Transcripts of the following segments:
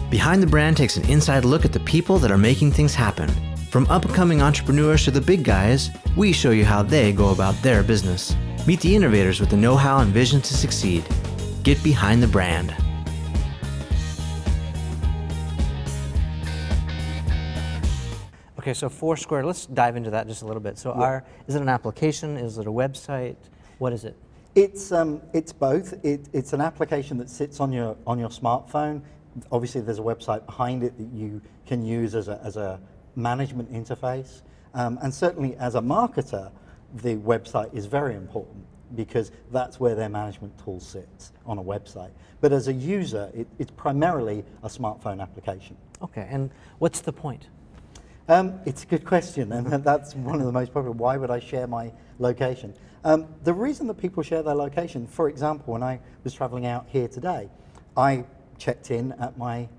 Behind the Brand takes an inside look at the people that are making things happen. From up-and-coming entrepreneurs to the big guys, we show you how they go about their business. Meet the innovators with the know-how and vision to succeed. Get behind the brand. Okay, so Foursquare, let's dive into that just a little bit. So is it an application? Is it a website? What is it? It's both. It's an application that sits on your smartphone. Obviously, there's a website behind it that you can use as a management interface. And certainly as a marketer, the website is very important because that's where their management tool sits, on a website. But as a user, it's primarily a smartphone application. Okay, and what's the point? It's a good question, and that's one of the most popular. Why would I share my location? The reason that people share their location, for example, when I was traveling out here today, I checked in at my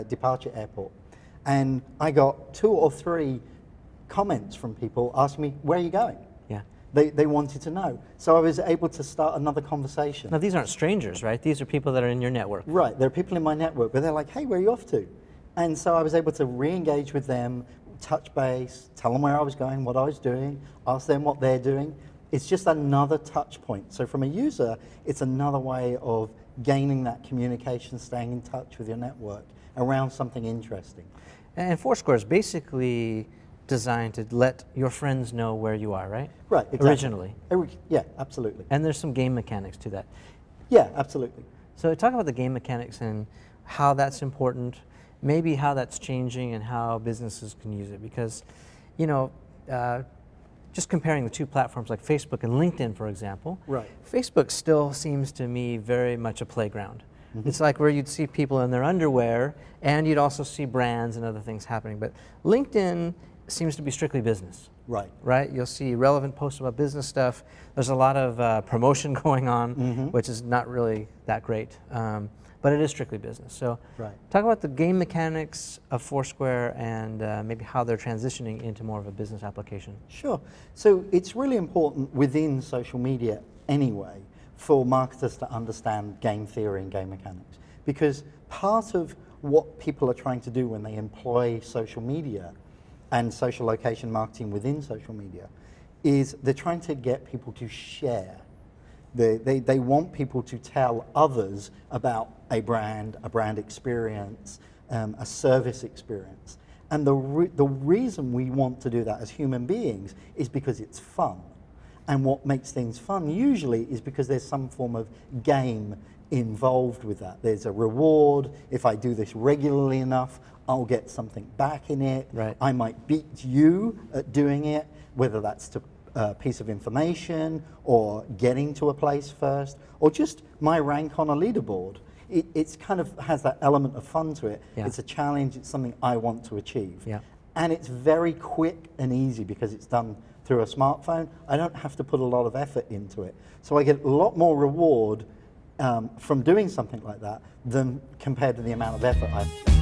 departure airport, and I got 2 or 3 comments from people asking me, where are you going? Yeah. They wanted to know. So I was able to start another conversation. Now these aren't strangers, right? These are people that are in your network. Right, there are people in my network, but they're like, hey, where are you off to? And so I was able to re-engage with them, touch base, tell them where I was going, what I was doing, ask them what they're doing. It's just another touch point. So from a user, it's another way of gaining that communication, staying in touch with your network around something interesting. And Foursquare is basically designed to let your friends know where you are, right? Right, exactly. Originally. Yeah, absolutely. And there's some game mechanics to that. Yeah, absolutely. So talk about the game mechanics and how that's important, maybe how that's changing and how businesses can use it. Because, you know, just comparing the 2 platforms like Facebook and LinkedIn, for example, right. Facebook still seems to me very much a playground. Mm-hmm. It's like where you'd see people in their underwear and you'd also see brands and other things happening. But LinkedIn seems to be strictly business. Right. Right? You'll see relevant posts about business stuff. There's a lot of promotion going on, which is not really that great. But it is strictly business. So talk about the game mechanics of Foursquare and maybe how they're transitioning into more of a business application. Sure. So it's really important within social media anyway for marketers to understand game theory and game mechanics, because part of what people are trying to do when they employ social media and social location marketing within social media is they're trying to get people to share. They want people to tell others about a brand experience, a service experience. And the reason we want to do that as human beings is because it's fun. And what makes things fun usually is because there's some form of game involved with that. There's a reward. If I do this regularly enough, I'll get something back in it. Right. I might beat you at doing it, whether that's to piece of information or getting to a place first or just my rank on a leaderboard. It's kind of has that element of fun to it. Yeah. It's a challenge, it's something I want to achieve. Yeah. And it's very quick and easy because it's done through a smartphone. I don't have to put a lot of effort into it. So I get a lot more reward from doing something like that than compared to the amount of effort I've